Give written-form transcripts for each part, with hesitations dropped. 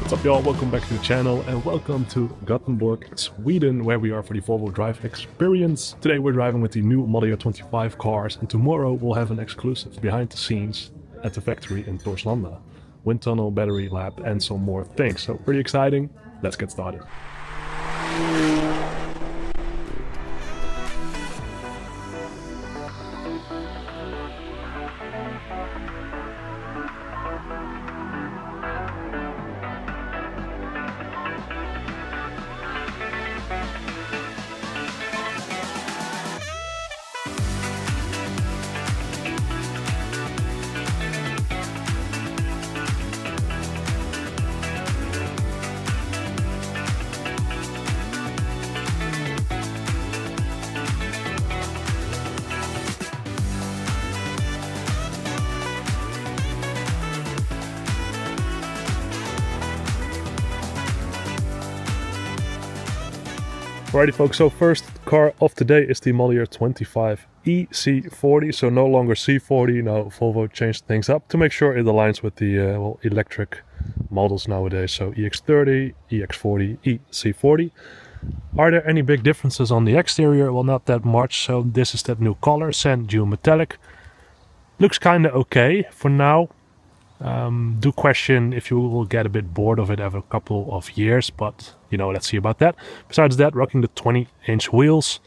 What's up y'all, welcome back to the channel and welcome to Gothenburg, Sweden, where we are for the Volvo Drive Experience. Today we're driving with the new Model Year 25 cars, and tomorrow we'll have an exclusive behind the scenes at the factory in Torslanda. Wind tunnel, battery lab and some more things. So pretty exciting, let's get started. Alrighty folks, so first car of the day is the Model Year 25 EC40, so no longer C40. Now Volvo changed things up to make sure it aligns with the electric models nowadays. So EX30, EX40, EC40. Are there any big differences on the exterior? Well, not that much. So this is that new color, Sand Dune Metallic. Looks kinda okay for now. Do question if you will get a bit bored of it after a couple of years, but you know, let's see about that. Besides that, rocking the 20-inch wheels,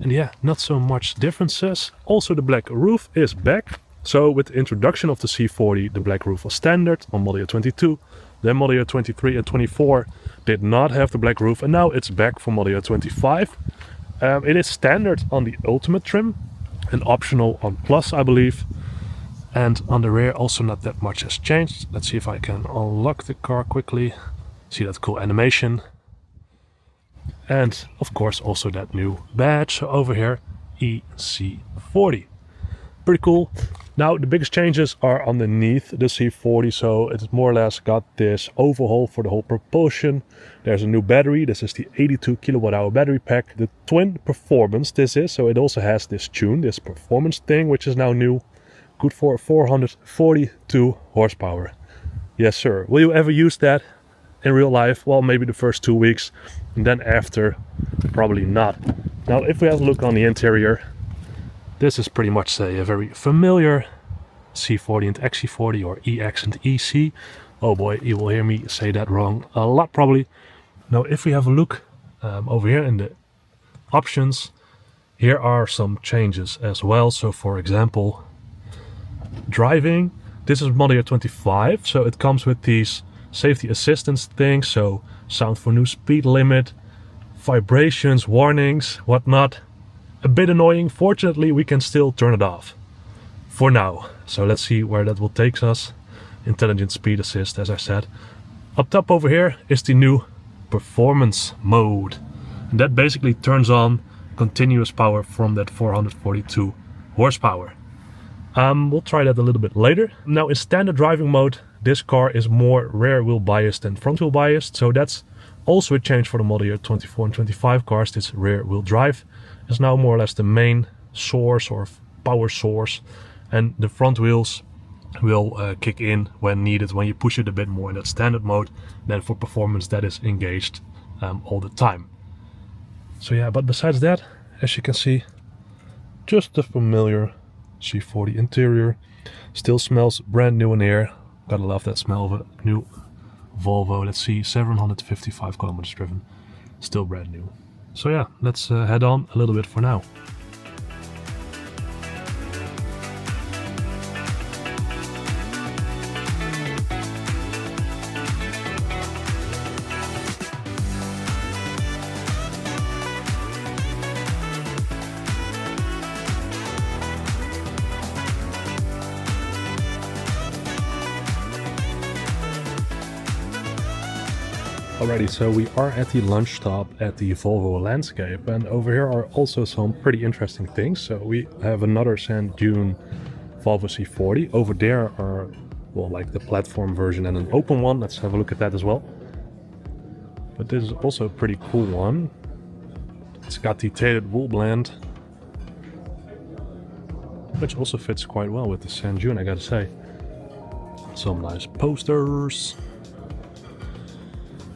and yeah, not so much differences. Also, the black roof is back. So with the introduction of the C40, the black roof was standard on Model Year 22. Then Model Year 23 and 24 did not have the black roof, and now it's back for Model Year 25. It is standard on the Ultimate trim and optional on Plus, I believe. And on the rear also not that much has changed. Let's see if I can unlock the car quickly. See that cool animation. And of course also that new badge over here, EC40. Pretty cool. Now the biggest changes are underneath the C40. So it's more or less got this overhaul for the whole propulsion. There's a new battery. This is the 82 kilowatt hour battery pack. The twin performance this is. So it also has this tune, this performance thing, which is now new. Good for 442 horsepower. Yes, sir. Will you ever use that in real life? Well, maybe the first 2 weeks, and then after, probably not. Now, if we have a look on the interior, this is pretty much a very familiar C40 and XC40, or EX and EC. Oh boy, you will hear me say that wrong a lot probably. Now, if we have a look over here in the options, here are some changes as well. So, for example, driving, this is Model Year 25, so it comes with these safety assistance things, so sound for new speed limit, vibrations, warnings, whatnot. A bit annoying. Fortunately, we can still turn it off for now. So let's see where that will take us. Intelligent speed assist, as I said. Up top over here is the new performance mode, and that basically turns on continuous power from that 442 horsepower. We'll try that a little bit later. Now in standard driving mode, this car is more rear wheel biased than front wheel biased. So that's also a change for the Model Year 24 and 25 cars. This rear wheel drive is now more or less the main source or power source. And the front wheels will kick in when needed, when you push it a bit more in that standard mode. Then for performance, that is engaged all the time. So yeah, but besides that, as you can see, just the familiar C40 interior. Still smells brand new in here. Gotta love that smell of a new Volvo. Let's see, 755 kilometers driven. Still brand new. So yeah, let's head on a little bit for now. Alrighty, so we are at the lunch stop at the Volvo landscape, and over here are also some pretty interesting things. So we have another Sand Dune Volvo C40. Over there are, well, like the platform version and an open one. Let's have a look at that as well. But this is also a pretty cool one. It's got the tailed wool blend, which also fits quite well with the Sand Dune, I gotta say. Some nice posters.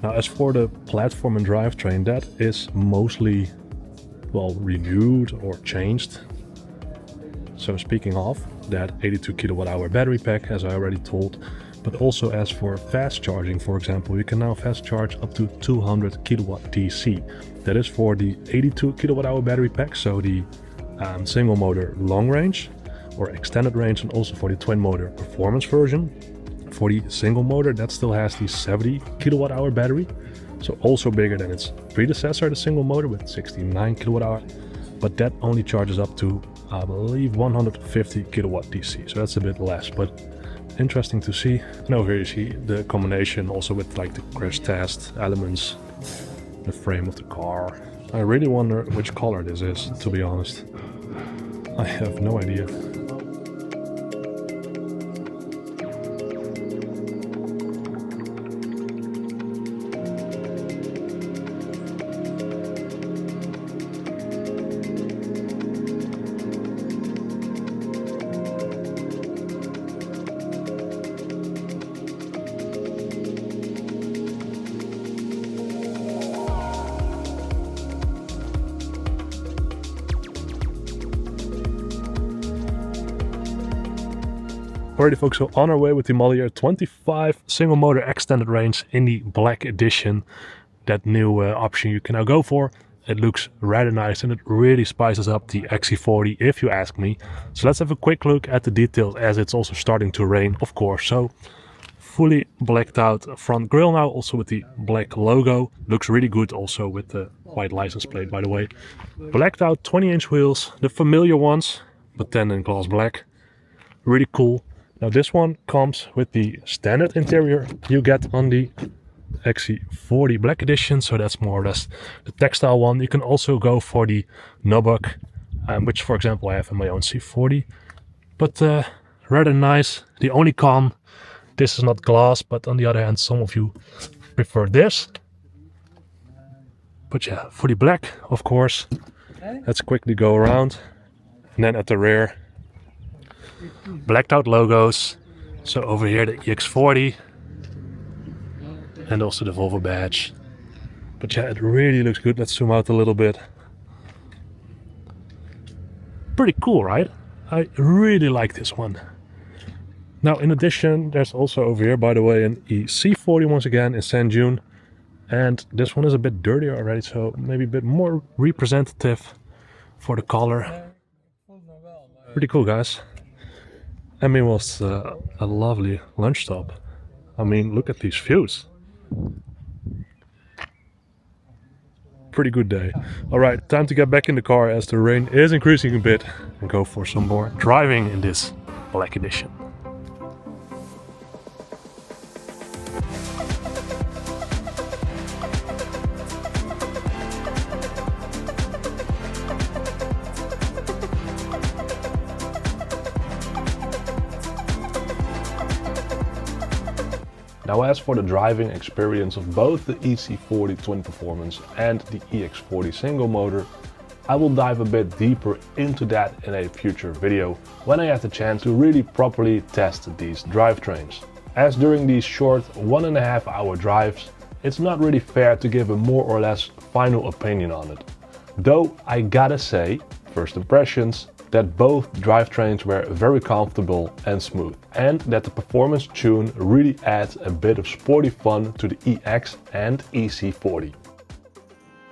Now as for the platform and drivetrain, that is mostly, well, renewed or changed. So speaking of that 82 kilowatt hour battery pack, as I already told, but also as for fast charging, for example, you can now fast charge up to 200 kilowatt DC. That is for the 82 kilowatt hour battery pack, so the single motor long range or extended range, and also for the twin motor performance version. For the single motor, that still has the 70 kilowatt hour battery, so also bigger than its predecessor, the single motor with 69 kilowatt hour, but that only charges up to, I believe, 150 kilowatt DC, so that's a bit less, but interesting to see. And over here you see the combination also with like the crash test elements, the frame of the car. I really wonder which color this is, to be honest. I have no idea. Alrighty folks, so on our way with the model year 25 single motor extended range in the black edition. That new option you can now go for. It looks rather nice and it really spices up the XC40 if you ask me. So let's have a quick look at the details, as it's also starting to rain, of course. So fully blacked out front grille now, also with the black logo. Looks really good also with the white license plate, by the way. Blacked out 20-inch wheels, the familiar ones, but then in gloss black. Really cool. Now this one comes with the standard interior you get on the XC40 Black Edition, so that's more or less the textile one. You can also go for the nubuck, which for example I have in my own C40. But rather nice. The only con, this is not glass, but on the other hand some of you prefer this. But yeah, for the black, of course, let's quickly go around. And then at the rear, blacked out logos. So over here the EX40 and also the Volvo badge. But yeah, it really looks good. Let's zoom out a little bit. Pretty cool, right? I really like this one. Now in addition, there's also over here, by the way, an EC40 once again in Sand Dune. And this one is a bit dirtier already, so maybe a bit more representative for the color. Pretty cool, guys. I mean, it was a lovely lunch stop. I mean, look at these views. Pretty good day. Alright, time to get back in the car as the rain is increasing a bit and go for some more driving in this Black Edition. Now as for the driving experience of both the EC40 Twin Performance and the EX40 single motor, I will dive a bit deeper into that in a future video when I have the chance to really properly test these drivetrains. As during these short 1.5 hour drives, it's not really fair to give a more or less final opinion on it. Though I gotta say, first impressions, that both drivetrains were very comfortable and smooth, and that the performance tune really adds a bit of sporty fun to the EX and EC40.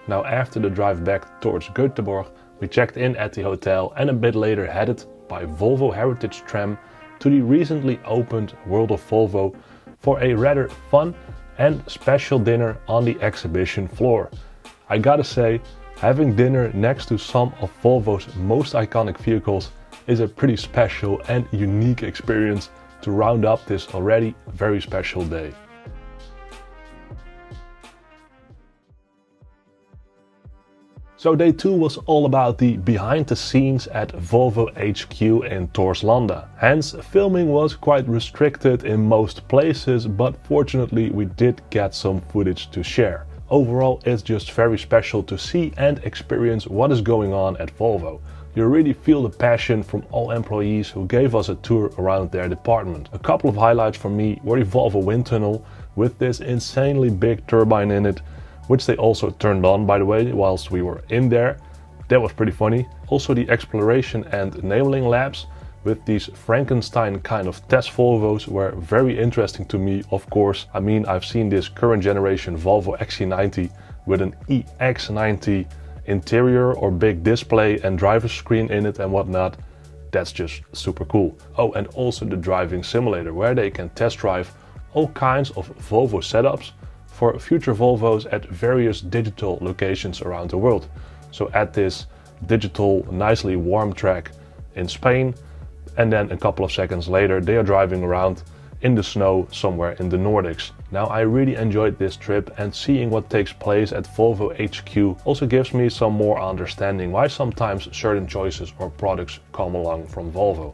Now after the drive back towards Gothenburg, we checked in at the hotel and a bit later headed by Volvo Heritage Tram to the recently opened World of Volvo for a rather fun and special dinner on the exhibition floor. I gotta say, having dinner next to some of Volvo's most iconic vehicles is a pretty special and unique experience to round up this already very special day. So day 2 was all about the behind the scenes at Volvo HQ in Torslanda. Hence filming was quite restricted in most places, but fortunately we did get some footage to share. Overall, it's just very special to see and experience what is going on at Volvo. You really feel the passion from all employees who gave us a tour around their department. A couple of highlights for me were the Volvo wind tunnel, with this insanely big turbine in it, which they also turned on, by the way, whilst we were in there. That was pretty funny. Also the exploration and enabling labs with these Frankenstein kind of test Volvos were very interesting to me, of course. I mean, I've seen this current generation Volvo XC90 with an EX90 interior or big display and driver screen in it and whatnot. That's just super cool. Oh, and also the driving simulator where they can test drive all kinds of Volvo setups for future Volvos at various digital locations around the world. So at this digital, nicely warm track in Spain, and then a couple of seconds later they are driving around in the snow somewhere in the Nordics. Now I really enjoyed this trip, and seeing what takes place at Volvo HQ also gives me some more understanding why sometimes certain choices or products come along from Volvo.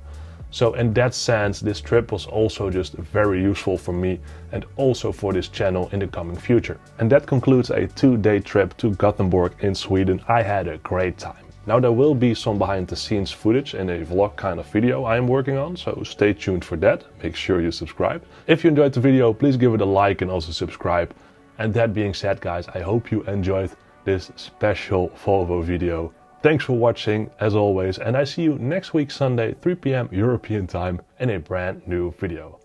So in that sense, this trip was also just very useful for me and also for this channel in the coming future. And that concludes a 2-day trip to Gothenburg in Sweden. I had a great time. Now there will be some behind the scenes footage in a vlog kind of video I am working on, so stay tuned for that. Make sure you subscribe. If you enjoyed the video, please give it a like and also subscribe. And that being said, guys, I hope you enjoyed this special Volvo video. Thanks for watching as always, and I see you next week Sunday 3 p.m. European time in a brand new video.